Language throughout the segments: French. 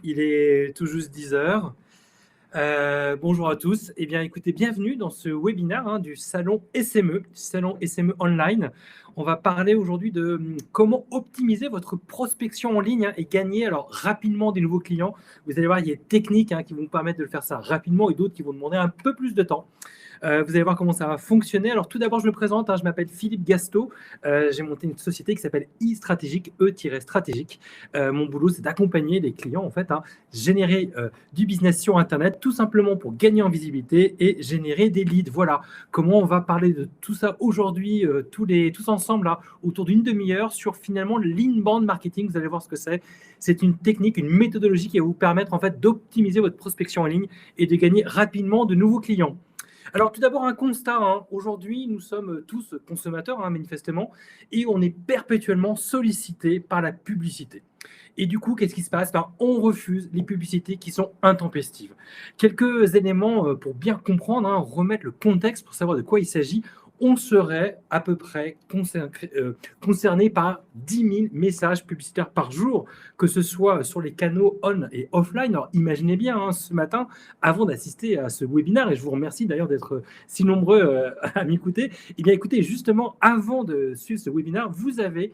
Il est tout juste 10 heures. Bonjour à tous. Eh bien, écoutez, bienvenue dans ce webinaire du Salon SME, Salon SME Online. On va parler aujourd'hui de comment optimiser votre prospection en ligne et gagner alors rapidement des nouveaux clients. Vous allez voir, il y a des techniques qui vont vous permettre de le faire ça rapidement et d'autres qui vont demander un peu plus de temps. Vous allez voir comment ça va fonctionner. Alors tout d'abord, je me présente, je m'appelle Philippe Gasto. J'ai monté une société qui s'appelle e-stratégique, E-stratégique. Mon boulot, c'est d'accompagner les clients en fait, générer du business sur Internet, tout simplement pour gagner en visibilité et générer des leads. Voilà comment on va parler de tout ça aujourd'hui, tous ensemble, là, autour d'une demi-heure, sur finalement l'inbound marketing. Vous allez voir ce que c'est. C'est une technique, une méthodologie qui va vous permettre en fait d'optimiser votre prospection en ligne et de gagner rapidement de nouveaux clients. Alors, tout d'abord, un constat. Aujourd'hui, nous sommes tous consommateurs, manifestement, et on est perpétuellement sollicités par la publicité. Et du coup, qu'est-ce qui se passe? On refuse les publicités qui sont intempestives. Quelques éléments pour bien comprendre, remettre le contexte pour savoir de quoi il s'agit. On serait à peu près concerné par 10 000 messages publicitaires par jour, que ce soit sur les canaux on et offline. Alors imaginez bien, ce matin, avant d'assister à ce webinaire, et je vous remercie d'ailleurs d'être si nombreux à m'écouter, eh bien écoutez, justement, avant de suivre ce webinaire, vous avez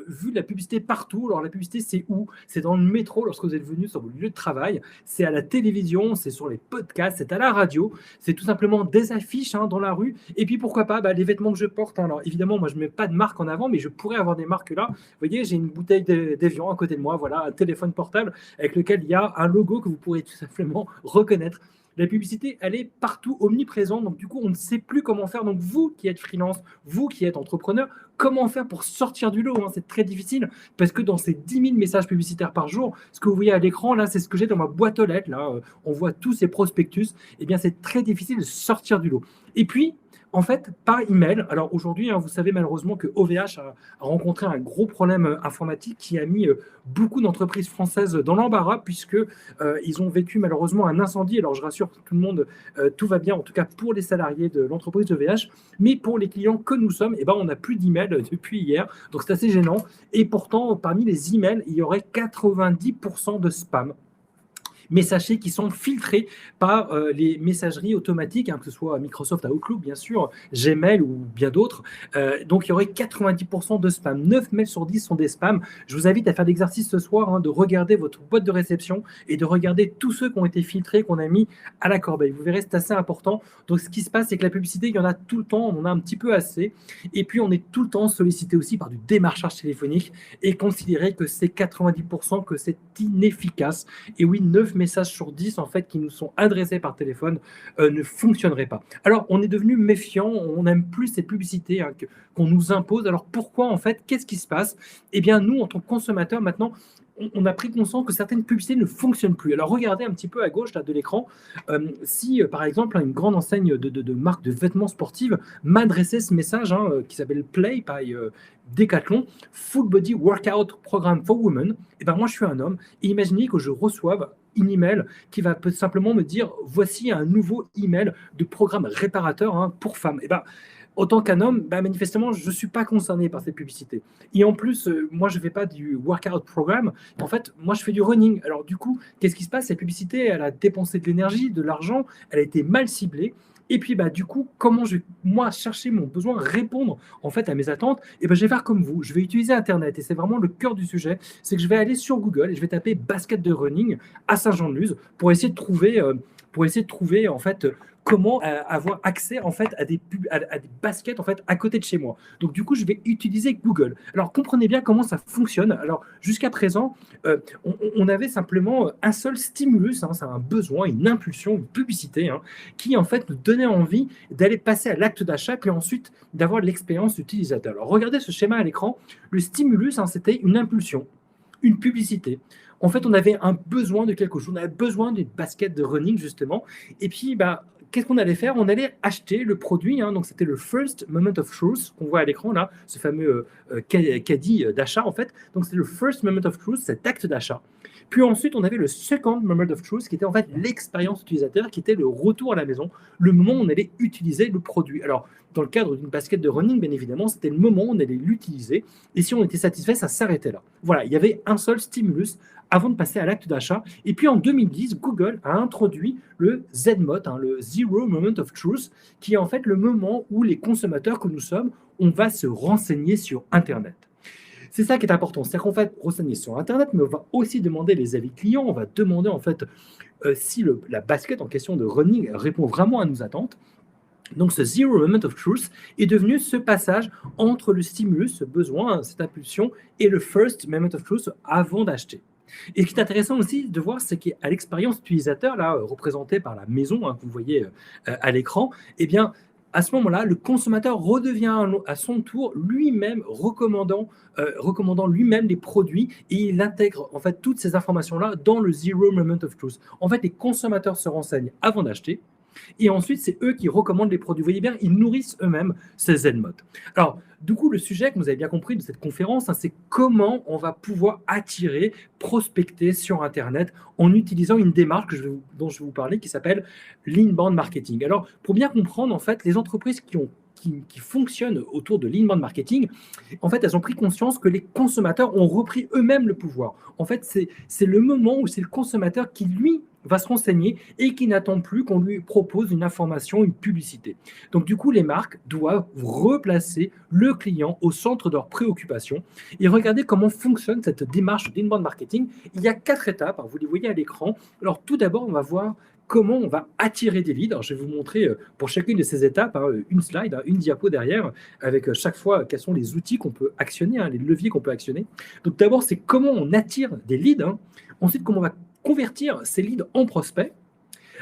vu de la publicité partout. Alors la publicité, c'est où? C'est dans le métro lorsque vous êtes venu sur votre lieu de travail, c'est à la télévision, c'est sur les podcasts, c'est à la radio, c'est tout simplement des affiches dans la rue, et puis pourquoi pas les vêtements que je porte. Alors évidemment, moi je ne mets pas de marque en avant, mais je pourrais avoir des marques là. Vous voyez, j'ai une bouteille d'Evian à côté de moi, voilà, un téléphone portable avec lequel il y a un logo que vous pourrez tout simplement reconnaître. La publicité, elle est partout, omniprésente. Donc, du coup, on ne sait plus comment faire. Donc, vous qui êtes freelance, vous qui êtes entrepreneur, comment faire pour sortir du lot? C'est très difficile parce que dans ces 10 000 messages publicitaires par jour, ce que vous voyez à l'écran, là, c'est ce que j'ai dans ma boîte aux lettres. Là, on voit tous ces prospectus. Eh bien, c'est très difficile de sortir du lot. Et puis, en fait, par email. Alors aujourd'hui, vous savez malheureusement que OVH a rencontré un gros problème informatique qui a mis beaucoup d'entreprises françaises dans l'embarras puisque ils ont vécu malheureusement un incendie. Alors je rassure tout le monde, tout va bien en tout cas pour les salariés de l'entreprise OVH, mais pour les clients que nous sommes, on n'a plus d'email depuis hier. Donc c'est assez gênant. Et pourtant, parmi les emails, il y aurait 90% de spam. Mais sachez qu'ils sont filtrés par les messageries automatiques, que ce soit Microsoft Outlook, bien sûr, Gmail ou bien d'autres. Donc, il y aurait 90% de spam. 9 mails sur 10 sont des spams. Je vous invite à faire l'exercice ce soir, de regarder votre boîte de réception et de regarder tous ceux qui ont été filtrés, qu'on a mis à la corbeille. Vous verrez, c'est assez important. Donc, ce qui se passe, c'est que la publicité, il y en a tout le temps, on en a un petit peu assez. Et puis, on est tout le temps sollicité aussi par du démarchage téléphonique et considérer que c'est 90%, que c'est inefficace. Et oui, 9 messages sur 10 en fait qui nous sont adressés par téléphone ne fonctionneraient pas. Alors on est devenu méfiant, on n'aime plus ces publicités qu'on nous impose. Alors pourquoi en fait? Qu'est-ce qui se passe? Eh bien nous en tant que consommateurs maintenant, on a pris conscience que certaines publicités ne fonctionnent plus. Alors regardez un petit peu à gauche là, de l'écran, si par exemple une grande enseigne de marque de vêtements sportifs m'adressait ce message qui s'appelle Play by Decathlon, Full Body Workout Program for Women, et moi je suis un homme, et imaginez que je reçoive une email qui va simplement me dire voici un nouveau email de programme réparateur pour femmes. Autant qu'un homme, manifestement, je ne suis pas concerné par cette publicité. Et en plus, moi, je ne fais pas du workout programme. En fait, moi, je fais du running. Alors, du coup, qu'est-ce qui se passe? Cette publicité, elle a dépensé de l'énergie, de l'argent, elle a été mal ciblée. Et puis, du coup, comment je vais, moi, chercher mon besoin, répondre en fait à mes attentes? Je vais faire comme vous. Je vais utiliser Internet. Et c'est vraiment le cœur du sujet. C'est que je vais aller sur Google et je vais taper basket de running à Saint-Jean-de-Luz pour essayer de trouver en fait comment avoir accès en fait à des baskets en fait à côté de chez moi. Donc du coup, je vais utiliser Google. Alors comprenez bien comment ça fonctionne. Alors jusqu'à présent, on avait simplement un seul stimulus, c'est un besoin, une impulsion, une publicité qui en fait nous donnait envie d'aller passer à l'acte d'achat puis ensuite d'avoir l'expérience utilisateur. Alors regardez ce schéma à l'écran. Le stimulus, c'était une impulsion, une publicité. En fait, on avait un besoin de quelque chose. On avait besoin d'une basket de running, justement. Et puis, qu'est-ce qu'on allait faire? On allait acheter le produit. Donc, c'était le first moment of truth qu'on voit à l'écran, là, ce fameux caddie d'achat, en fait. Donc, c'était le first moment of truth, cet acte d'achat. Puis ensuite, on avait le second moment of truth, qui était en fait l'expérience utilisateur, qui était le retour à la maison, le moment où on allait utiliser le produit. Alors, dans le cadre d'une basket de running, bien évidemment, c'était le moment où on allait l'utiliser. Et si on était satisfait, ça s'arrêtait là. Voilà, il y avait un seul stimulus avant de passer à l'acte d'achat. Et puis en 2010, Google a introduit le ZMOT, le Zero Moment of Truth, qui est en fait le moment où les consommateurs que nous sommes, on va se renseigner sur Internet. C'est ça qui est important, c'est-à-dire qu'on va renseigner sur Internet, mais on va aussi demander les avis clients, on va demander en fait si la basket en question de running répond vraiment à nos attentes. Donc ce Zero Moment of Truth est devenu ce passage entre le stimulus, ce besoin, cette impulsion, et le First Moment of Truth avant d'acheter. Et ce qui est intéressant aussi de voir, c'est qu'à l'expérience utilisateur, là, représentée par la maison, que vous voyez à l'écran, eh bien, à ce moment-là, le consommateur redevient à son tour lui-même recommandant lui-même les produits et il intègre en fait toutes ces informations-là dans le Zero Moment of Truth. En fait, les consommateurs se renseignent avant d'acheter et ensuite, c'est eux qui recommandent les produits. Vous voyez bien, ils nourrissent eux-mêmes ces ZMOD. Alors, du coup, le sujet que vous avez bien compris de cette conférence, c'est comment on va pouvoir attirer, prospecter sur Internet en utilisant une démarche dont je vais vous parler qui s'appelle l'inbound marketing. Alors, pour bien comprendre, en fait, les entreprises qui fonctionnent autour de l'inbound marketing, en fait, elles ont pris conscience que les consommateurs ont repris eux-mêmes le pouvoir. En fait, c'est le moment où c'est le consommateur qui, lui, va se renseigner et qui n'attend plus qu'on lui propose une information, une publicité. Donc, du coup, les marques doivent replacer le client au centre de leurs préoccupations et regarder comment fonctionne cette démarche d'inbound marketing. Il y a 4 étapes, vous les voyez à l'écran. Alors, tout d'abord, on va voir comment on va attirer des leads. Alors, je vais vous montrer pour chacune de ces étapes une slide, une diapo derrière, avec chaque fois quels sont les outils qu'on peut actionner, les leviers qu'on peut actionner. Donc, d'abord, c'est comment on attire des leads. Ensuite, comment on va convertir ces leads en prospects.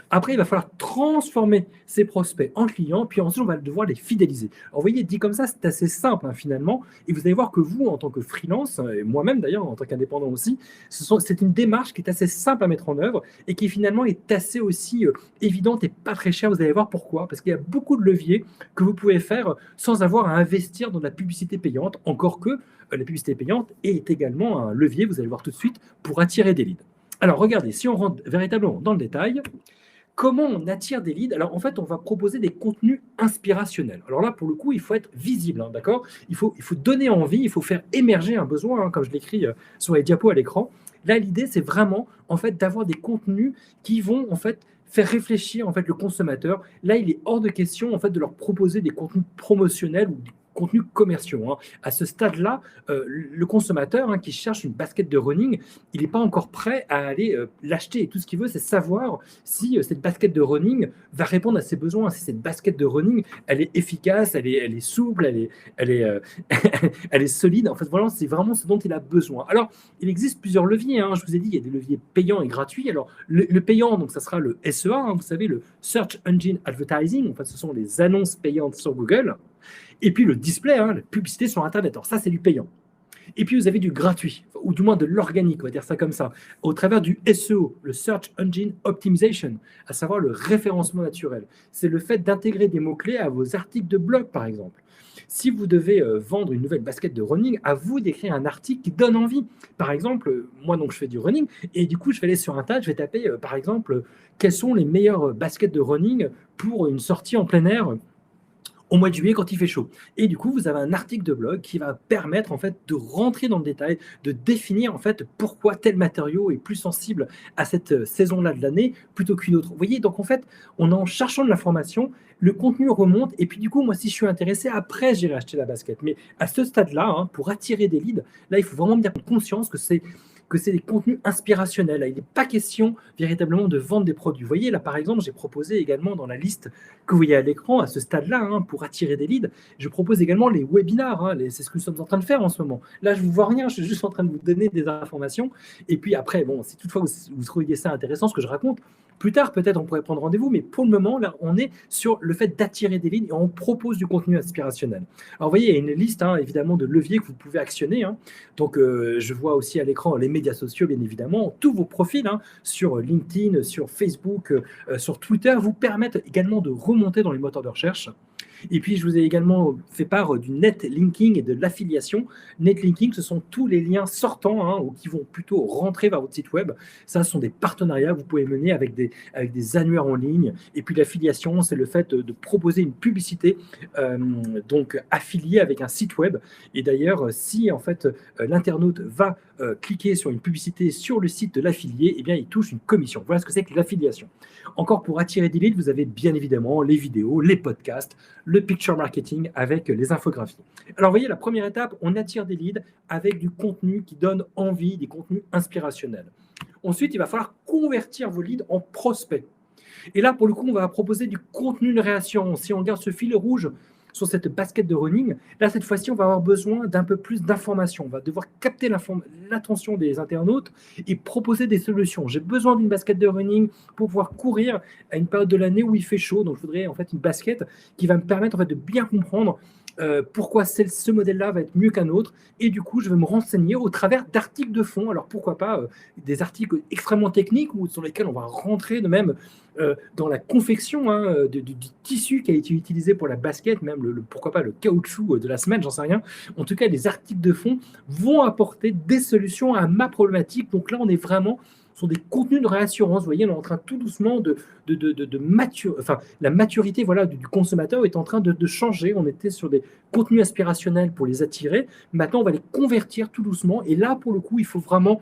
Après, il va falloir transformer ces prospects en clients, puis ensuite, on va devoir les fidéliser. Alors, vous voyez, dit comme ça, c'est assez simple finalement, et vous allez voir que vous, en tant que freelance, et moi-même d'ailleurs, en tant qu'indépendant aussi, c'est une démarche qui est assez simple à mettre en œuvre, et qui finalement est assez aussi évidente et pas très chère. Vous allez voir pourquoi, parce qu'il y a beaucoup de leviers que vous pouvez faire sans avoir à investir dans de la publicité payante, encore que la publicité payante est également un levier, vous allez voir tout de suite, pour attirer des leads. Alors, regardez, si on rentre véritablement dans le détail, comment on attire des leads? Alors, en fait, on va proposer des contenus inspirationnels. Alors là, pour le coup, il faut être visible, d'accord? Il faut donner envie, il faut faire émerger un besoin, comme je l'écris sur les diapos à l'écran. Là, l'idée, c'est vraiment, en fait, d'avoir des contenus qui vont, en fait, faire réfléchir en fait le consommateur. Là, il est hors de question en fait de leur proposer des contenus promotionnels ou des contenus commerciaux. À ce stade-là, le consommateur qui cherche une basket de running, il n'est pas encore prêt à aller l'acheter. Et tout ce qu'il veut, c'est savoir si cette basket de running va répondre à ses besoins, si cette basket de running, elle est efficace, elle est souple, elle est solide. En fait, voilà, c'est vraiment ce dont il a besoin. Alors, il existe plusieurs leviers. Je vous ai dit, il y a des leviers payants et gratuits. Alors, le payant, donc ça sera le SEA, vous savez, le Search Engine Advertising. En fait, ce sont les annonces payantes sur Google. Et puis le display, la publicité sur Internet. Alors ça, c'est du payant. Et puis vous avez du gratuit, ou du moins de l'organique, on va dire ça comme ça, au travers du SEO, le Search Engine Optimization, à savoir le référencement naturel. C'est le fait d'intégrer des mots-clés à vos articles de blog, par exemple. Si vous devez vendre une nouvelle basket de running, à vous d'écrire un article qui donne envie. Par exemple, moi, donc, je fais du running, et du coup, je vais aller sur Internet, je vais taper, par exemple, quelles sont les meilleures baskets de running pour une sortie en plein air au mois de juillet quand il fait chaud. Et du coup, vous avez un article de blog qui va permettre en fait de rentrer dans le détail, de définir en fait pourquoi tel matériau est plus sensible à cette saison-là de l'année plutôt qu'une autre. Vous voyez, donc en fait, en cherchant de l'information, le contenu remonte et puis du coup, moi, si je suis intéressé, après, j'irai acheter la basket. Mais à ce stade-là, pour attirer des leads, là, il faut vraiment bien prendre conscience que c'est des contenus inspirationnels. Il n'est pas question véritablement de vendre des produits. Vous voyez, là, par exemple, j'ai proposé également dans la liste que vous voyez à l'écran, à ce stade-là, pour attirer des leads, je propose également les webinars. C'est ce que nous sommes en train de faire en ce moment. Là, je ne vous vois rien, je suis juste en train de vous donner des informations. Et puis après, bon, si toutefois vous trouviez ça intéressant, ce que je raconte, plus tard, peut-être, on pourrait prendre rendez-vous, mais pour le moment, là, on est sur le fait d'attirer des leads et on propose du contenu inspirationnel. Alors, vous voyez, il y a une liste, évidemment, de leviers que vous pouvez actionner. Donc, je vois aussi à l'écran les médias sociaux, bien évidemment. Tous vos profils sur LinkedIn, sur Facebook, sur Twitter vous permettent également de remonter dans les moteurs de recherche. Et puis, je vous ai également fait part du netlinking et de l'affiliation. Netlinking, ce sont tous les liens sortants ou qui vont plutôt rentrer vers votre site web. Ça, ce sont des partenariats que vous pouvez mener avec des annuaires en ligne. Et puis, l'affiliation, c'est le fait de proposer une publicité donc affiliée avec un site web. Et d'ailleurs, si en fait l'internaute va cliquer sur une publicité sur le site de l'affilié, eh bien, il touche une commission. Voilà ce que c'est que l'affiliation. Encore pour attirer des leads, vous avez bien évidemment les vidéos, les podcasts, le picture marketing avec les infographies. Alors, vous voyez, la première étape, on attire des leads avec du contenu qui donne envie, des contenus inspirationnels. Ensuite, il va falloir convertir vos leads en prospects. Et là, pour le coup, on va proposer du contenu de réassurance. Si on regarde ce fil rouge sur cette basket de running, là, cette fois-ci, on va avoir besoin d'un peu plus d'informations. On va devoir capter l'attention des internautes et proposer des solutions. J'ai besoin d'une basket de running pour pouvoir courir à une période de l'année où il fait chaud. Donc, je voudrais en fait une basket qui va me permettre en fait de bien comprendre pourquoi ce modèle-là va être mieux qu'un autre. Et du coup, je vais me renseigner au travers d'articles de fond. Alors, pourquoi pas des articles extrêmement techniques ou sur lesquels on va rentrer de même dans la confection du tissu qui a été utilisé pour la basket, même pourquoi pas le caoutchouc de la semaine, j'en sais rien. En tout cas, les articles de fond vont apporter des solutions à ma problématique. Donc là, on est vraiment sur des contenus de réassurance. Vous voyez, on est en train tout doucement la maturité du consommateur est en train de changer. On était sur des contenus aspirationnels pour les attirer. Maintenant, on va les convertir tout doucement. Et là, pour le coup, il faut vraiment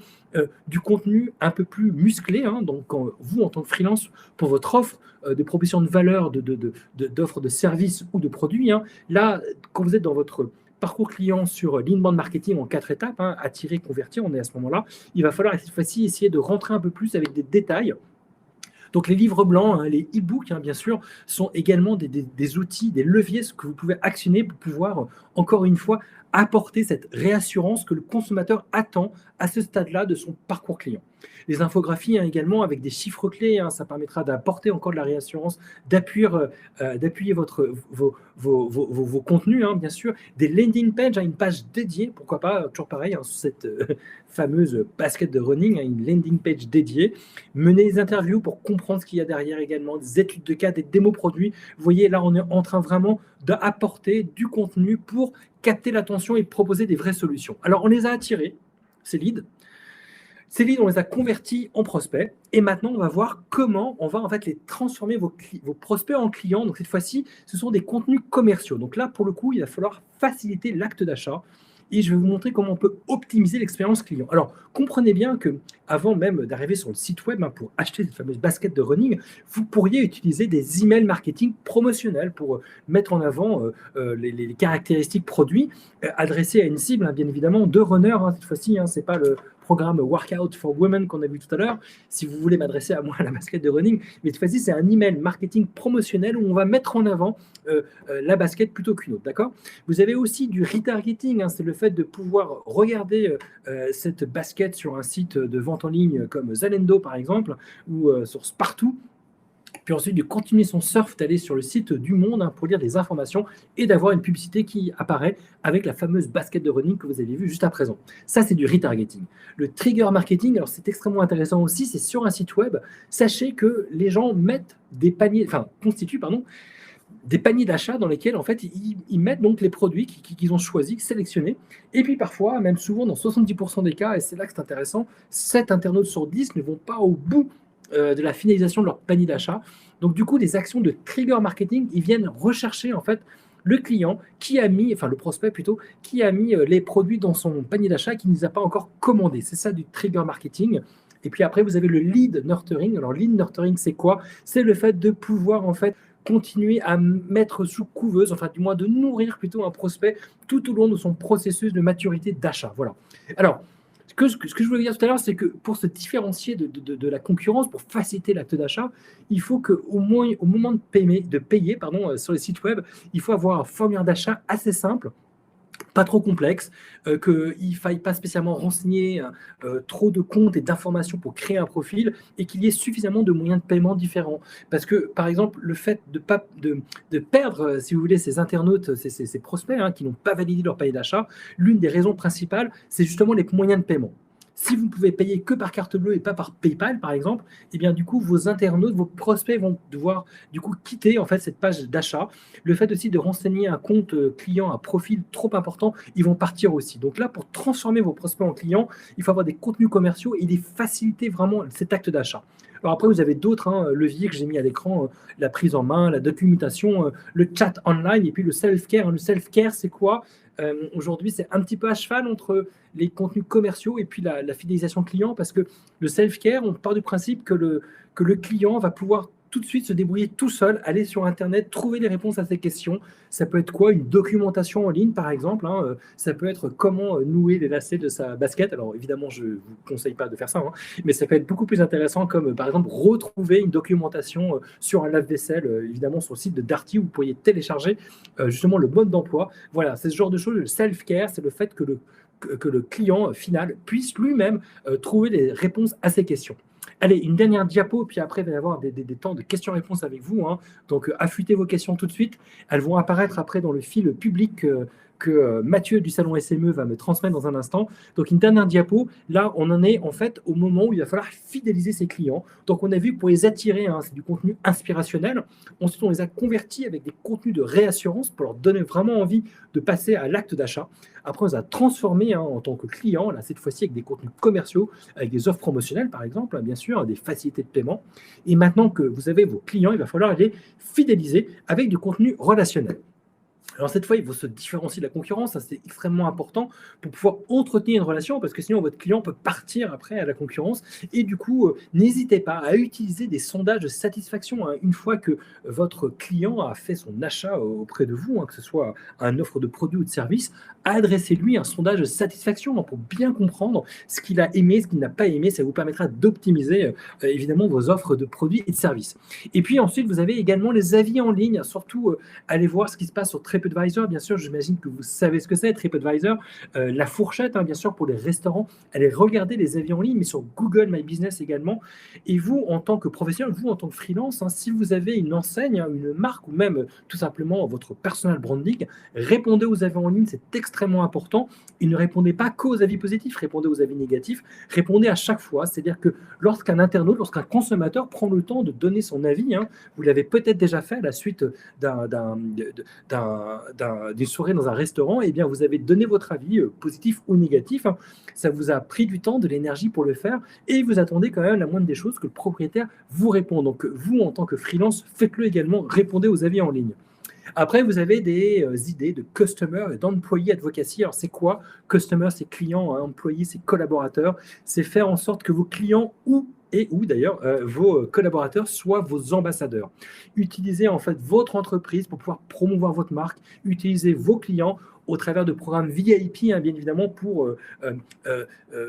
du contenu un peu plus musclé. Donc, vous, en tant que freelance, pour votre offre de proposition de valeur, d'offres de services ou de produits, là, quand vous êtes dans votre parcours client sur l'inbound marketing en 4 étapes, attirer, convertir, on est à ce moment-là, il va falloir cette fois-ci essayer de rentrer un peu plus avec des détails. Donc les livres blancs, les e-books, bien sûr, sont également des outils, des leviers que vous pouvez actionner pour pouvoir, encore une fois, apporter cette réassurance que le consommateur attend à ce stade-là de son parcours client. Les infographies également avec des chiffres clés, ça permettra d'apporter encore de la réassurance, d'appuyer vos contenus, bien sûr. Des landing pages, une page dédiée, pourquoi pas, toujours pareil, sur cette fameuse basket de running, une landing page dédiée. Mener des interviews pour comprendre ce qu'il y a derrière également, des études de cas, des démos produits. Vous voyez, là, on est en train vraiment d'apporter du contenu pour capter l'attention et proposer des vraies solutions. Alors, on les a attirés, ces leads. Ces leads, on les a convertis en prospects. Et maintenant, on va voir comment on va en fait les transformer, vos prospects en clients. Donc, cette fois-ci, ce sont des contenus commerciaux. Donc là, pour le coup, il va falloir faciliter l'acte d'achat. Et je vais vous montrer comment on peut optimiser l'expérience client. Alors, comprenez bien qu'avant même d'arriver sur le site web pour acheter cette fameuse basket de running, vous pourriez utiliser des emails marketing promotionnels pour mettre en avant les caractéristiques produits adressés à une cible, bien évidemment, de runners. Cette fois-ci, ce n'est pas le programme Workout for Women qu'on a vu tout à l'heure, si vous voulez m'adresser à moi à la basket de running, mais cette fois-ci, c'est un email marketing promotionnel où on va mettre en avant la basket plutôt qu'une autre, d'accord ? Vous avez aussi du retargeting, c'est le fait de pouvoir regarder cette basket sur un site de vente en ligne comme Zalando, par exemple, ou sur Spartoo, puis ensuite de continuer son surf, d'aller sur le site du Monde pour lire des informations et d'avoir une publicité qui apparaît avec la fameuse basket de running que vous avez vue juste à présent. Ça, c'est du retargeting. Le trigger marketing, alors c'est extrêmement intéressant aussi, c'est sur un site web. Sachez que les gens constituent des paniers d'achat dans lesquels en fait ils mettent donc les produits qu'ils ont choisis, sélectionnés. Et puis parfois, même souvent dans 70% des cas, et c'est là que c'est intéressant, 7 internautes sur 10 ne vont pas au bout de la finalisation de leur panier d'achat. Donc du coup, des actions de trigger marketing, ils viennent rechercher en fait le client le prospect plutôt, qui a mis les produits dans son panier d'achat qui ne les a pas encore commandés. C'est ça du trigger marketing. Et puis après, vous avez le lead nurturing. Alors lead nurturing, c'est quoi ? C'est le fait de pouvoir en fait continuer à mettre sous couveuse, enfin du moins de nourrir plutôt un prospect tout au long de son processus de maturité d'achat. Voilà. Alors, ce que je voulais dire tout à l'heure, c'est que pour se différencier de la concurrence, pour faciliter l'acte d'achat, il faut qu'au moment de payer sur les sites web, il faut avoir un formulaire d'achat assez simple, pas trop complexe, qu'il ne faille pas spécialement renseigner trop de comptes et d'informations pour créer un profil et qu'il y ait suffisamment de moyens de paiement différents. Parce que, par exemple, le fait de perdre, si vous voulez, ces internautes, ces prospects qui n'ont pas validé leur panier d'achat, l'une des raisons principales, c'est justement les moyens de paiement. Si vous ne pouvez payer que par carte bleue et pas par PayPal, par exemple, eh bien, du coup, vos internautes, vos prospects vont devoir, du coup, quitter, en fait, cette page d'achat. Le fait aussi de renseigner un compte client, un profil trop important, ils vont partir aussi. Donc là, pour transformer vos prospects en clients, il faut avoir des contenus commerciaux et les faciliter vraiment cet acte d'achat. Alors après, vous avez d'autres leviers que j'ai mis à l'écran, la prise en main, la documentation, le chat online et puis le self-care. Le self-care, c'est quoi? Aujourd'hui, c'est un petit peu à cheval entre les contenus commerciaux et puis la fidélisation client, parce que le self-care, on part du principe que le client va pouvoir tout de suite se débrouiller tout seul, aller sur Internet, trouver les réponses à ses questions. Ça peut être quoi? Une documentation en ligne, par exemple. Ça peut être comment nouer les lacets de sa basket. Alors, évidemment, je ne vous conseille pas de faire ça, mais ça peut être beaucoup plus intéressant, comme par exemple retrouver une documentation sur un lave-vaisselle, évidemment sur le site de Darty, où vous pourriez télécharger justement le mode d'emploi. Voilà, c'est ce genre de choses. Le self-care, c'est le fait que le client final puisse lui-même trouver les réponses à ses questions. Allez, une dernière diapo, puis après, il va y avoir des temps de questions-réponses avec vous. Donc, affûtez vos questions tout de suite. Elles vont apparaître après dans le fil public que Mathieu du Salon SME va me transmettre dans un instant. Donc, une dernière diapo. Là, on en est en fait au moment où il va falloir fidéliser ses clients. Donc, on a vu que pour les attirer, c'est du contenu inspirationnel. Ensuite, on les a convertis avec des contenus de réassurance pour leur donner vraiment envie de passer à l'acte d'achat. Après, on les a transformés en tant que clients, là, cette fois-ci avec des contenus commerciaux, avec des offres promotionnelles, par exemple, bien sûr, des facilités de paiement. Et maintenant que vous avez vos clients, il va falloir les fidéliser avec du contenu relationnel. Alors cette fois, il faut se différencier de la concurrence, ça c'est extrêmement important pour pouvoir entretenir une relation, parce que sinon votre client peut partir après à la concurrence. Et du coup, n'hésitez pas à utiliser des sondages de satisfaction une fois que votre client a fait son achat auprès de vous, que ce soit une offre de produit ou de service. Adressez-lui un sondage de satisfaction pour bien comprendre ce qu'il a aimé, ce qu'il n'a pas aimé. Ça vous permettra d'optimiser évidemment vos offres de produits et de services. Et puis ensuite, vous avez également les avis en ligne, surtout allez voir ce qui se passe sur TripAdvisor. Bien sûr, j'imagine que vous savez ce que c'est, TripAdvisor. La fourchette, bien sûr, pour les restaurants. Allez regarder les avis en ligne, mais sur Google My Business également. Et vous, en tant que professionnel, vous, en tant que freelance, si vous avez une enseigne, une marque ou même tout simplement votre personal branding, répondez aux avis en ligne, c'est extrêmement important. Et ne répondez pas qu'aux avis positifs, répondez aux avis négatifs. Répondez à chaque fois. C'est-à-dire que lorsqu'un internaute, lorsqu'un consommateur prend le temps de donner son avis, vous l'avez peut-être déjà fait à la suite d'une soirée dans un restaurant, et bien vous avez donné votre avis positif ou négatif. Ça vous a pris du temps, de l'énergie pour le faire, et vous attendez quand même la moindre des choses que le propriétaire vous réponde. Donc vous, en tant que freelance, faites-le également, répondez aux avis en ligne. Après, vous avez des idées de customer et d'employee advocacy. Alors, c'est quoi? Customer, c'est client, employee, c'est collaborateur. C'est faire en sorte que vos clients ou d'ailleurs vos collaborateurs soient vos ambassadeurs. Utilisez en fait votre entreprise pour pouvoir promouvoir votre marque. Utilisez vos clients au travers de programmes VIP, bien évidemment, pour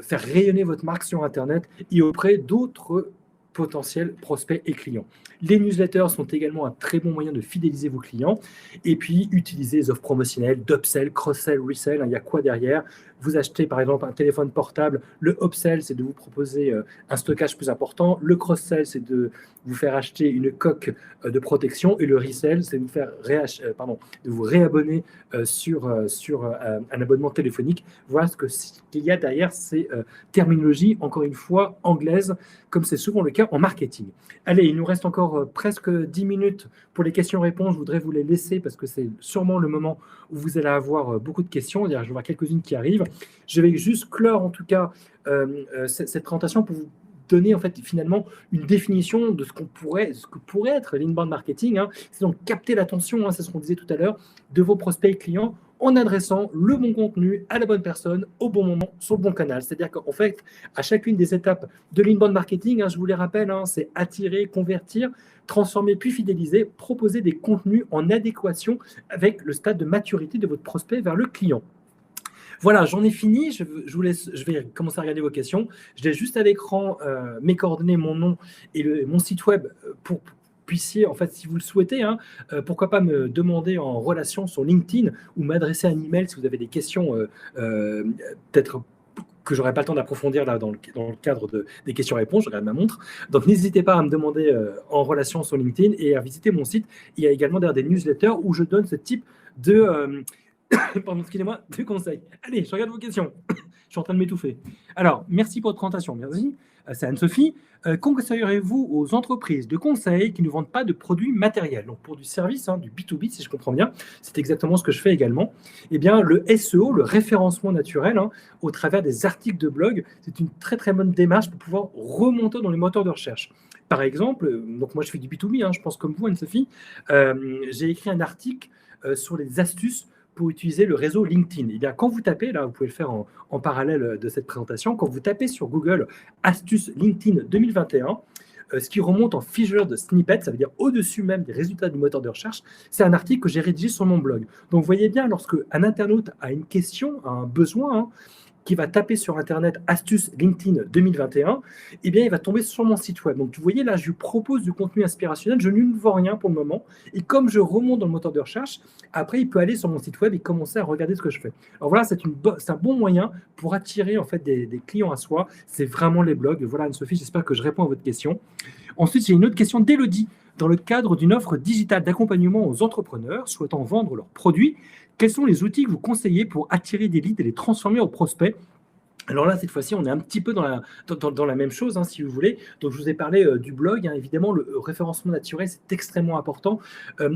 faire rayonner votre marque sur Internet et auprès d'autres potentiels prospects et clients. Les newsletters sont également un très bon moyen de fidéliser vos clients. Et puis, utilisez les offres promotionnelles, d'upsell, cross-sell, resell. Il y a quoi derrière? Vous achetez par exemple un téléphone portable. Le upsell, c'est de vous proposer un stockage plus important. Le cross-sell, c'est de vous faire acheter une coque de protection. Et le resell, c'est de vous faire de vous réabonner sur un abonnement téléphonique. Voilà ce qu'il y a derrière ces terminologies, encore une fois, anglaises, comme c'est souvent le cas en marketing. Allez, il nous reste encore presque 10 minutes pour les questions-réponses. Je voudrais vous les laisser parce que c'est sûrement le moment où vous allez avoir beaucoup de questions. Je vais voir quelques-unes qui arrivent. Je vais juste clore en tout cas cette présentation pour vous donner en fait finalement une définition de ce que pourrait être l'inbound marketing. C'est donc capter l'attention, c'est ce qu'on disait tout à l'heure, de vos prospects et clients en adressant le bon contenu à la bonne personne au bon moment sur le bon canal. C'est-à-dire qu'en fait, à chacune des étapes de l'inbound marketing, je vous les rappelle, c'est attirer, convertir, transformer puis fidéliser, proposer des contenus en adéquation avec le stade de maturité de votre prospect vers le client. Voilà, j'en ai fini. Je vais commencer à regarder vos questions. Je laisse juste à l'écran mes coordonnées, mon nom et mon site web pour puissiez, en fait, si vous le souhaitez, pourquoi pas me demander en relation sur LinkedIn ou m'adresser un email si vous avez des questions peut-être que j'aurais pas le temps d'approfondir là dans le cadre des questions-réponses. Je regarde ma montre. Donc, n'hésitez pas à me demander en relation sur LinkedIn et à visiter mon site. Il y a également d'ailleurs des newsletters où je donne ce type de... pardon, excusez-moi, de conseils. Allez, je regarde vos questions. Je suis en train de m'étouffer. Alors, merci pour votre présentation. Merci. C'est Anne-Sophie. Conseillerez-vous aux entreprises de conseil qui ne vendent pas de produits matériels? Donc, pour du service, du B2B, si je comprends bien, c'est exactement ce que je fais également. Eh bien, le SEO, le référencement naturel, au travers des articles de blog, c'est une très, très bonne démarche pour pouvoir remonter dans les moteurs de recherche. Par exemple, donc moi, je fais du B2B, je pense comme vous, Anne-Sophie. J'ai écrit un article sur les astuces pour utiliser le réseau LinkedIn. Eh bien, quand vous tapez, là, vous pouvez le faire en parallèle de cette présentation, quand vous tapez sur Google Astuces LinkedIn 2021, ce qui remonte en featured snippet, ça veut dire au-dessus même des résultats du moteur de recherche, c'est un article que j'ai rédigé sur mon blog. Donc, vous voyez bien, lorsque un internaute a une question, a un besoin, qui va taper sur Internet Astuces LinkedIn 2021, eh bien, il va tomber sur mon site web. Donc, vous voyez, là, je lui propose du contenu inspirationnel. Je ne vends rien pour le moment. Et comme je remonte dans le moteur de recherche, après, il peut aller sur mon site web et commencer à regarder ce que je fais. Alors voilà, c'est un bon moyen pour attirer en fait des clients à soi. C'est vraiment les blogs. Voilà, Anne-Sophie, j'espère que je réponds à votre question. Ensuite, j'ai une autre question d'Élodie. Dans le cadre d'une offre digitale d'accompagnement aux entrepreneurs souhaitant vendre leurs produits, quels sont les outils que vous conseillez pour attirer des leads et les transformer en prospects? Alors là, cette fois-ci, on est un petit peu dans la même chose, si vous voulez. Donc, je vous ai parlé du blog. Évidemment, le référencement naturel, c'est extrêmement important.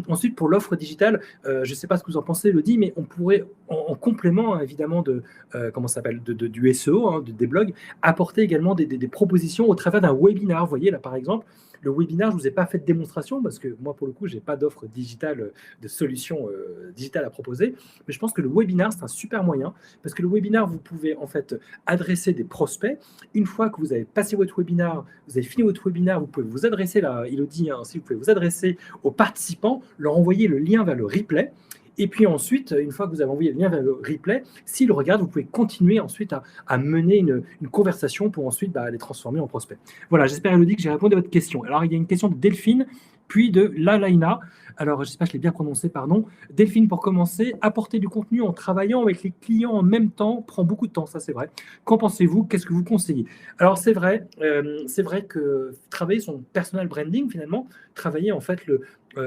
Ensuite, pour l'offre digitale, je ne sais pas ce que vous en pensez, Elodie, mais on pourrait, en complément, évidemment, du SEO, des blogs, apporter également des propositions au travers d'un webinar. Vous voyez, là, par exemple, le webinaire, je ne vous ai pas fait de démonstration parce que moi, pour le coup, je n'ai pas d'offre digitale, de solution digitale à proposer. Mais je pense que le webinaire, c'est un super moyen parce que le webinaire, vous pouvez en fait adresser des prospects. Une fois que vous avez passé votre webinaire, vous avez fini votre webinaire, vous pouvez vous adresser, là, Elodie, si vous pouvez vous adresser aux participants, leur envoyer le lien vers le replay. Et puis ensuite, une fois que vous avez envoyé le lien vers le replay, s'ils le regardent, vous pouvez continuer ensuite à mener une conversation pour ensuite les transformer en prospects. Voilà, j'espère, Elodie, que j'ai répondu à votre question. Alors, il y a une question de Delphine, puis de Lalaina. Alors, je ne sais pas, je l'ai bien prononcé, pardon. Delphine, pour commencer, apporter du contenu en travaillant avec les clients en même temps prend beaucoup de temps, ça c'est vrai. Qu'en pensez-vous? Qu'est-ce que vous conseillez? Alors, c'est vrai que travailler son personal branding, finalement, travailler en fait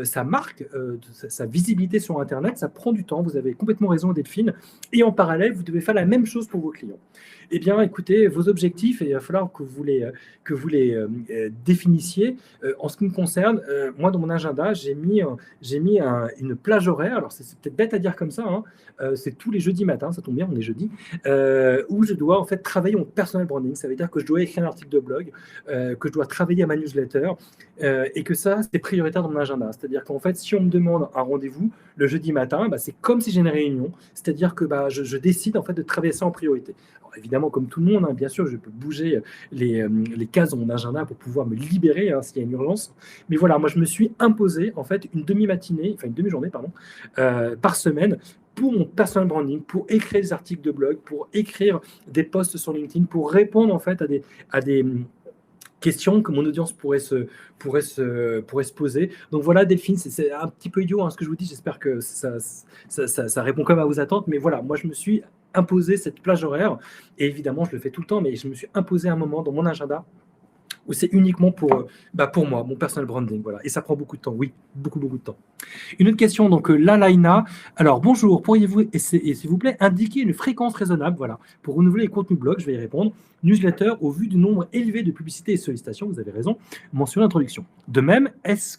sa marque, sa visibilité sur Internet, ça prend du temps. Vous avez complètement raison, Delphine. Et en parallèle, vous devez faire la même chose pour vos clients. Eh bien, écoutez, vos objectifs, il va falloir que vous les définissiez. En ce qui me concerne, moi, dans mon agenda, j'ai mis une plage horaire. Alors, c'est peut-être bête à dire comme ça. C'est tous les jeudis matins, ça tombe bien, on est jeudi, où je dois en fait travailler mon personal branding. Ça veut dire que je dois écrire un article de blog, que je dois travailler à ma newsletter, et que ça, c'est prioritaire dans mon agenda. C'est-à-dire qu'en fait, si on me demande un rendez-vous le jeudi matin, c'est comme si j'ai une réunion. C'est-à-dire que je décide en fait de travailler ça en priorité. Alors, évidemment, comme tout le monde, bien sûr, je peux bouger les cases dans mon agenda pour pouvoir me libérer s'il y a une urgence. Mais voilà, moi, je me suis imposé en fait une demi-journée, par semaine pour mon personal branding, pour écrire des articles de blog, pour écrire des posts sur LinkedIn, pour répondre en fait à des questions que mon audience pourrait se poser. Donc voilà, Delphine, c'est un petit peu idiot ce que je vous dis. J'espère que ça répond quand même à vos attentes. Mais voilà, moi, je me suis imposé cette plage horaire. Et évidemment, je le fais tout le temps, mais je me suis imposé un moment dans mon agenda où c'est uniquement pour moi, mon personal branding. Voilà. Et ça prend beaucoup de temps. Oui, beaucoup, beaucoup de temps. Une autre question, donc Lalaina. Alors, bonjour, pourriez-vous, s'il vous plaît, indiquer une fréquence raisonnable pour renouveler les contenus blog? Je vais y répondre. Newsletter, au vu du nombre élevé de publicités et sollicitations, vous avez raison, mentionné l'introduction. De même, est-ce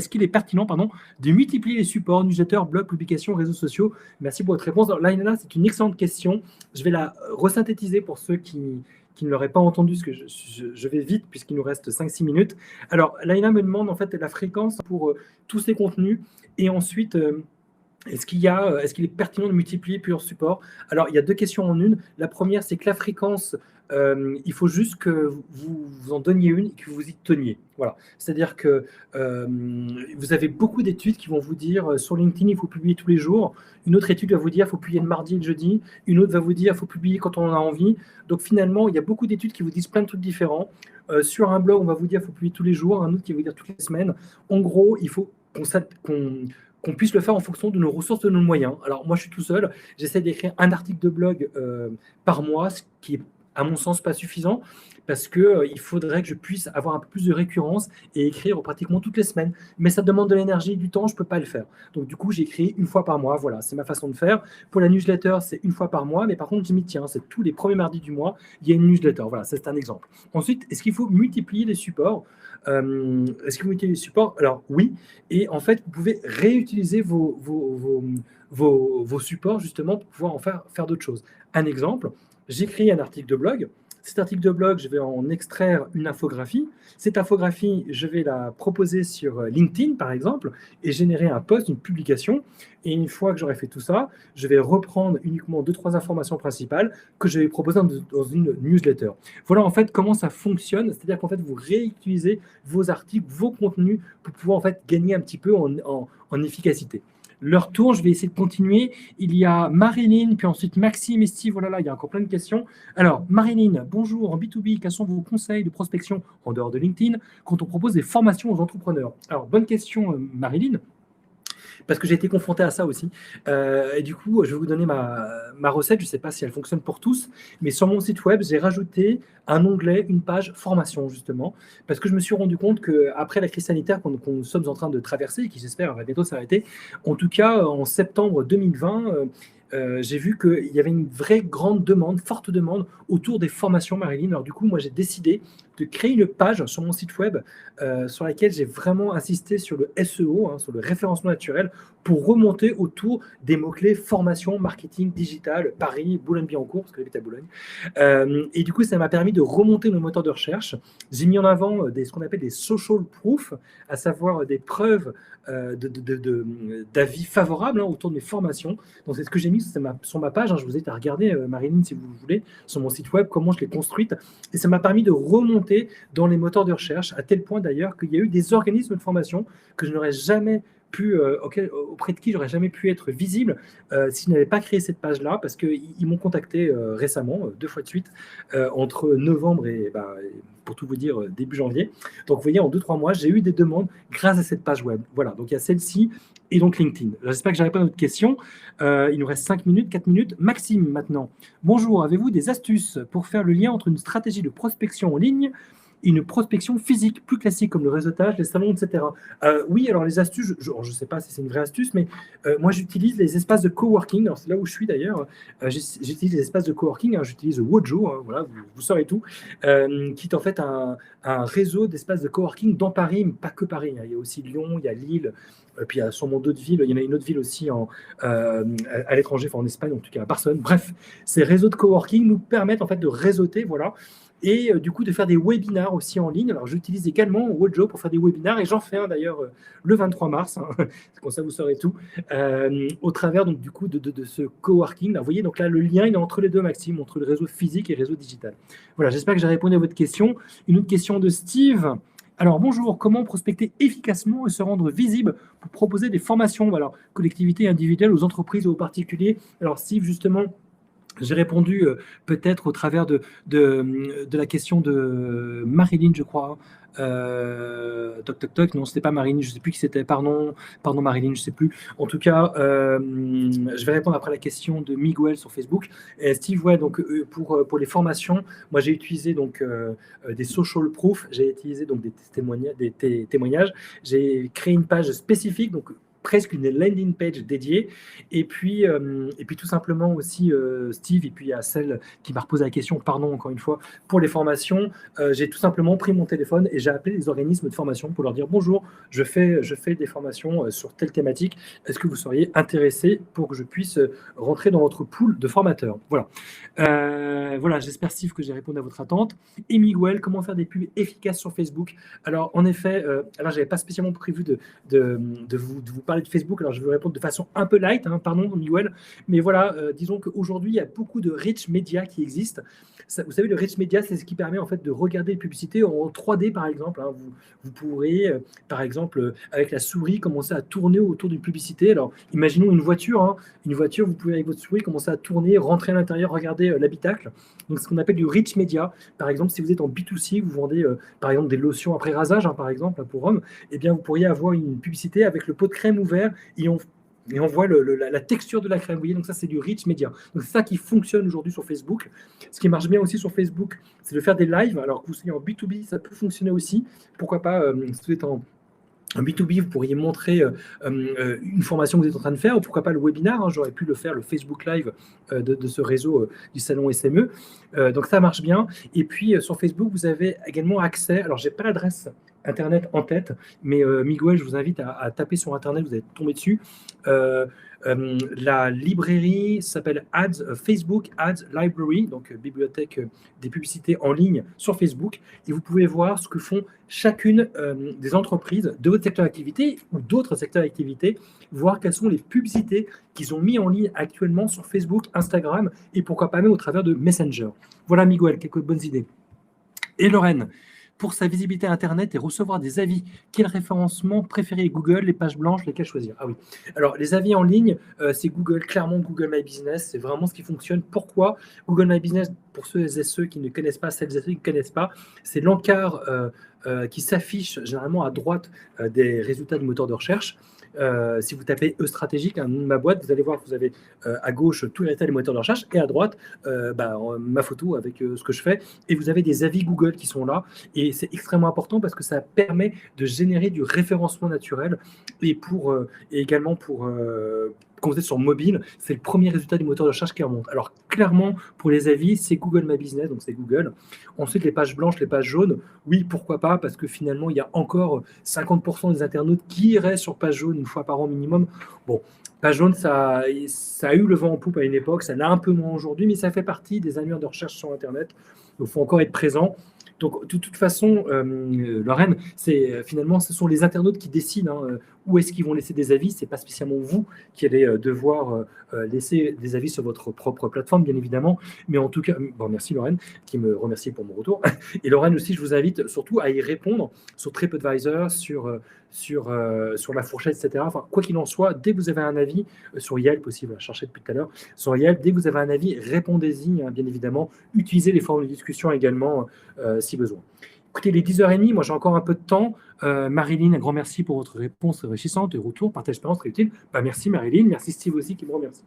qu'il est pertinent de multiplier les supports, newsletter, blog, publications, réseaux sociaux? Merci pour votre réponse. Alors, Lalaina, c'est une excellente question. Je vais la resynthétiser pour ceux qui ne l'auraient pas entendu, parce que je vais vite puisqu'il nous reste 5-6 minutes. Alors, Laina me demande en fait la fréquence pour tous ces contenus et ensuite, est-ce qu'il est pertinent de multiplier plusieurs supports? Alors, il y a deux questions en une. La première, c'est que la fréquence, il faut juste que vous en donniez une et que vous y teniez. Voilà. C'est-à-dire que vous avez beaucoup d'études qui vont vous dire sur LinkedIn, il faut publier tous les jours. Une autre étude va vous dire il faut publier le mardi et le jeudi. Une autre va vous dire il faut publier quand on en a envie. Donc finalement, il y a beaucoup d'études qui vous disent plein de trucs différents. Sur un blog, on va vous dire il faut publier tous les jours. Un autre qui va vous dire toutes les semaines. En gros, il faut qu'on puisse le faire en fonction de nos ressources, de nos moyens. Alors moi, je suis tout seul. J'essaie d'écrire un article de blog par mois, ce qui est à mon sens, pas suffisant parce que il faudrait que je puisse avoir un peu plus de récurrence et écrire pratiquement toutes les semaines. Mais ça demande de l'énergie, du temps, je ne peux pas le faire. Donc, du coup, j'écris une fois par mois. Voilà, c'est ma façon de faire. Pour la newsletter, c'est une fois par mois. Mais par contre, je m'y tiens. C'est tous les premiers mardis du mois, il y a une newsletter. Voilà, c'est un exemple. Ensuite, est-ce qu'il faut multiplier les supports? Est-ce que vous multipliez les supports? Alors, oui. Et en fait, vous pouvez réutiliser vos supports justement pour pouvoir en faire d'autres choses. Un exemple, j'écris un article de blog. Cet article de blog, je vais en extraire une infographie. Cette infographie, je vais la proposer sur LinkedIn, par exemple, et générer un post, une publication. Et une fois que j'aurai fait tout ça, je vais reprendre uniquement 2-3 informations principales que je vais proposer dans une newsletter. Voilà en fait comment ça fonctionne. C'est-à-dire qu'en fait, vous réutilisez vos articles, vos contenus pour pouvoir en fait gagner un petit peu en efficacité. Leur tour, je vais essayer de continuer. Il y a Marilyn, puis ensuite Maxime et Steve. Oh là là, il y a encore plein de questions. Alors, Marilyn, bonjour. En B2B, quels sont vos conseils de prospection en dehors de LinkedIn quand on propose des formations aux entrepreneurs? Alors, bonne question, Marilyn, parce que j'ai été confronté à ça aussi. Et du coup, je vais vous donner ma recette. Je ne sais pas si elle fonctionne pour tous, mais sur mon site web, j'ai rajouté un onglet, une page formation, justement, parce que je me suis rendu compte qu'après la crise sanitaire qu'on sommes en train de traverser, et qui j'espère va bientôt s'arrêter, en tout cas en septembre 2020, j'ai vu qu'il y avait une vraie grande demande, forte demande autour des formations, Marilyn. Alors du coup, moi, j'ai décidé de créer une page sur mon site web sur laquelle j'ai vraiment insisté sur le SEO, sur le référencement naturel, pour remonter autour des mots-clés formation, marketing, digital, Paris, Boulogne-Billancourt, parce que j'habite à Boulogne. Et du coup, ça m'a permis de remonter le moteur de recherche. J'ai mis en avant ce qu'on appelle des social proof, à savoir des preuves d'avis favorables autour de mes formations. Donc, c'est ce que j'ai mis sur ma page. Je vous ai à regarder, Marilyn, si vous voulez, sur mon site web, comment je l'ai construite. Et ça m'a permis de remonter dans les moteurs de recherche, à tel point d'ailleurs qu'il y a eu des organismes de formation que je n'aurais jamais auprès de qui j'aurais jamais pu être visible si je n'avais pas créé cette page-là, parce qu'ils m'ont contacté récemment, 2 fois de suite, entre novembre et, pour tout vous dire, début janvier. Donc, vous voyez, en 2-3 mois, j'ai eu des demandes grâce à cette page web. Voilà, donc il y a celle-ci et donc LinkedIn. J'espère que j'ai répondu à votre question. Il nous reste 5 minutes, 4 minutes. Maxime, maintenant. Bonjour, avez-vous des astuces pour faire le lien entre une stratégie de prospection en ligne et une prospection physique plus classique comme le réseautage, les salons, etc. Oui, alors les astuces, je ne sais pas si c'est une vraie astuce, mais moi j'utilise les espaces de coworking. Alors c'est là où je suis d'ailleurs. J'utilise les espaces de coworking. J'utilise Wojo, voilà, vous saurez tout, qui est en fait un réseau d'espaces de coworking dans Paris, mais pas que Paris. Il y a aussi Lyon, il y a Lille. Puis il y a sûrement d'autres villes. Il y en a une autre ville aussi à l'étranger, enfin en Espagne, en tout cas à Barcelone. Bref, ces réseaux de coworking nous permettent en fait de réseauter, voilà, et du coup de faire des webinars aussi en ligne. Alors j'utilise également Wojo pour faire des webinars, et j'en fais un d'ailleurs le 23 mars, comme ça vous saurez tout, au travers donc du coup de ce coworking. Là, vous voyez, donc là le lien il est entre les deux, Maxime, entre le réseau physique et le réseau digital. Voilà, j'espère que j'ai répondu à votre question. Une autre question de Steve. Alors bonjour, comment prospecter efficacement et se rendre visible pour proposer des formations, alors collectivités individuelles, aux entreprises ou aux particuliers? Alors Steve, justement, j'ai répondu peut-être au travers de la question de Marilyn, je crois. Non, c'était pas Marilyn, je ne sais plus qui c'était. Pardon, Marilyn, je ne sais plus. En tout cas, je vais répondre après la question de Miguel sur Facebook. Et Steve, ouais, donc pour les formations, moi j'ai utilisé donc des social proof, j'ai utilisé donc des témoignages. J'ai créé une page spécifique, donc presque une landing page dédiée. Et puis tout simplement aussi, Steve, et puis à celle qui m'a reposé la question, pardon encore une fois, pour les formations, j'ai tout simplement pris mon téléphone et j'ai appelé les organismes de formation pour leur dire bonjour, je fais des formations sur telle thématique, est-ce que vous seriez intéressé pour que je puisse rentrer dans votre pool de formateurs? Voilà. Voilà, j'espère, Steve, que j'ai répondu à votre attente. Et Miguel, comment faire des pubs efficaces sur Facebook? Alors, en effet, alors j'avais pas spécialement prévu de vous parler de Facebook, alors je vais répondre de façon un peu light, pardon Miguel, mais voilà, disons qu'aujourd'hui il y a beaucoup de rich media qui existent. Vous savez, le rich media, c'est ce qui permet en fait de regarder les publicités en 3D par exemple. Vous pourrez par exemple avec la souris commencer à tourner autour d'une publicité. Alors imaginons une voiture, vous pouvez avec votre souris commencer à tourner, rentrer à l'intérieur, regarder l'habitacle. Donc ce qu'on appelle du rich media. Par exemple, si vous êtes en B2C, vous vendez par exemple des lotions après rasage, par exemple pour hommes, eh bien vous pourriez avoir une publicité avec le pot de crème ouvert et et on voit la texture de la crème. Vous voyez, donc ça, c'est du rich media. Donc c'est ça qui fonctionne aujourd'hui sur Facebook. Ce qui marche bien aussi sur Facebook, c'est de faire des lives. Alors que vous soyez en B2B, ça peut fonctionner aussi. Pourquoi pas, si vous êtes en B2B, vous pourriez montrer une formation que vous êtes en train de faire, ou pourquoi pas le webinaire, hein, j'aurais pu le faire, le Facebook Live de ce réseau du salon SME. Donc ça marche bien. Et puis sur Facebook, vous avez également accès, alors j'ai pas l'adresse Internet en tête, mais Miguel, je vous invite à taper sur Internet, vous allez tomber dessus. La librairie s'appelle Facebook Ads Library, donc bibliothèque des publicités en ligne sur Facebook, et vous pouvez voir ce que font chacune des entreprises de votre secteur d'activité ou d'autres secteurs d'activité, voir quelles sont les publicités qu'ils ont mis en ligne actuellement sur Facebook, Instagram, et pourquoi pas même au travers de Messenger. Voilà Miguel, quelques bonnes idées. Et Lorraine, pour sa visibilité Internet et recevoir des avis. Quel référencement préféré? Google, les pages blanches, lesquelles choisir? Ah oui. Alors, les avis en ligne, c'est Google, clairement Google My Business. C'est vraiment ce qui fonctionne. Pourquoi? Google My Business, pour ceux et ceux qui ne connaissent pas, celles et ceux qui ne connaissent pas, c'est l'encart qui s'affiche généralement à droite des résultats du moteur de recherche. Si vous tapez E-stratégique, un nom de ma boîte, vous allez voir que vous avez à gauche tous les résultats des moteurs de recherche et à droite ma photo avec ce que je fais. Et vous avez des avis Google qui sont là. Et c'est extrêmement important parce que ça permet de générer du référencement naturel et également pour quand vous êtes sur mobile, c'est le premier résultat du moteur de recherche qui remonte. Alors clairement, pour les avis, c'est Google My Business, donc c'est Google. Ensuite, les pages blanches, les pages jaunes, oui, pourquoi pas, parce que finalement, il y a encore 50% des internautes qui iraient sur page jaune une fois par an minimum. Bon, page jaune, ça a eu le vent en poupe à une époque, ça l'a un peu moins aujourd'hui, mais ça fait partie des annuaires de recherche sur Internet. Donc, il faut encore être présent. Donc, de toute façon, Lorraine, finalement, ce sont les internautes qui décident où est-ce qu'ils vont laisser des avis. Ce n'est pas spécialement vous qui allez devoir laisser des avis sur votre propre plateforme, bien évidemment. Mais en tout cas, bon, merci Lorraine, qui me remercie pour mon retour. Et Lorraine aussi, je vous invite surtout à y répondre sur TripAdvisor, sur la fourchette, etc. Enfin, quoi qu'il en soit, dès que vous avez un avis, sur Yelp aussi, voilà, chercher depuis tout à l'heure, sur Yelp, dès que vous avez un avis, répondez-y, bien évidemment. Utilisez les formes de discussion également, si besoin. Écoutez, les 10h30, moi j'ai encore un peu de temps. Marilyn, un grand merci pour votre réponse enrichissante et retour, partage d'expérience très utile. Merci Marilyn, merci Steve aussi qui me remercie.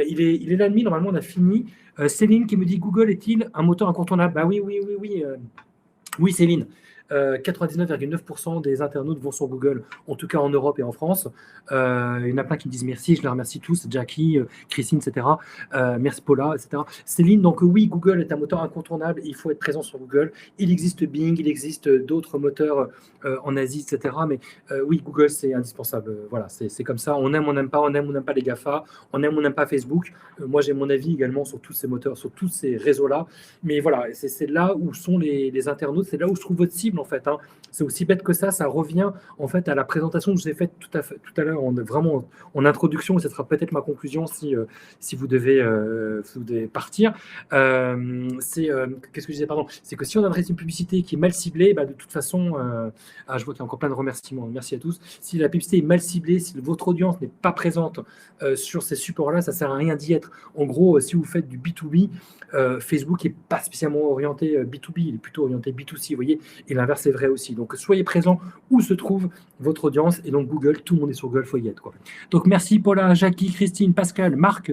Il est là demi, normalement on a fini. Céline qui me dit Google est-il un moteur incontournable? Oui. Oui Céline. 99,9% des internautes vont sur Google, en tout cas en Europe et en France. Il y en a plein qui me disent merci, je les remercie tous, Jackie, Christine, etc. Merci Paula, etc. Céline, donc oui, Google est un moteur incontournable, il faut être présent sur Google. Il existe Bing, il existe d'autres moteurs en Asie, etc. Mais oui, Google, c'est indispensable. Voilà, c'est comme ça. On aime, on n'aime pas, on aime, on n'aime pas les GAFA, on aime, on n'aime pas Facebook. Moi, j'ai mon avis également sur tous ces moteurs, sur tous ces réseaux-là. Mais voilà, c'est là où sont les internautes, c'est là où se trouve votre cible en fait. C'est aussi bête que ça revient en fait à la présentation que je vous ai faite tout à l'heure, vraiment en introduction, et ce sera peut-être ma conclusion si vous devez partir. Qu'est-ce que je disais, pardon, c'est que si on adresse une publicité qui est mal ciblée, de toute façon, je vois qu'il y a encore plein de remerciements, merci à tous. Si la publicité est mal ciblée, si votre audience n'est pas présente sur ces supports-là, ça ne sert à rien d'y être. En gros, si vous faites du B2B, Facebook n'est pas spécialement orienté B2B, il est plutôt orienté B2C, vous voyez, et l'inverse est vrai aussi. Donc, soyez présents où se trouve votre audience, et donc Google, tout le monde est sur Google, il faut y être, quoi. Donc, merci Paula, Jackie, Christine, Pascal, Marc,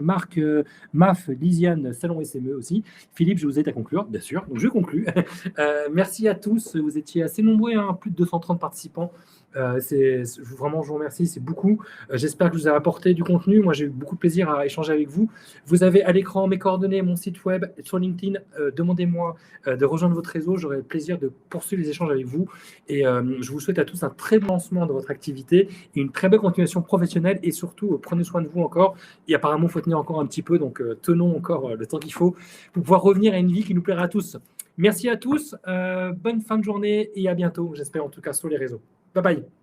Maf, Lisiane, Salon SME aussi. Philippe, je vous aide à conclure, bien sûr, donc je conclue. Merci à tous, vous étiez assez nombreux, plus de 230 participants. Vraiment, je vous remercie, c'est beaucoup. J'espère que je vous ai apporté du contenu. Moi, j'ai eu beaucoup de plaisir à échanger avec vous. Vous avez à l'écran mes coordonnées, mon site web, sur LinkedIn. Demandez-moi de rejoindre votre réseau. J'aurai le plaisir de poursuivre les échanges avec vous. Et je vous souhaite à tous un très bon lancement de votre activité et une très belle continuation professionnelle. Et surtout, prenez soin de vous encore. Et apparemment, il faut tenir encore un petit peu. Donc, tenons encore le temps qu'il faut pour pouvoir revenir à une vie qui nous plaira à tous. Merci à tous. Bonne fin de journée et à bientôt. J'espère en tout cas sur les réseaux. Bye bye.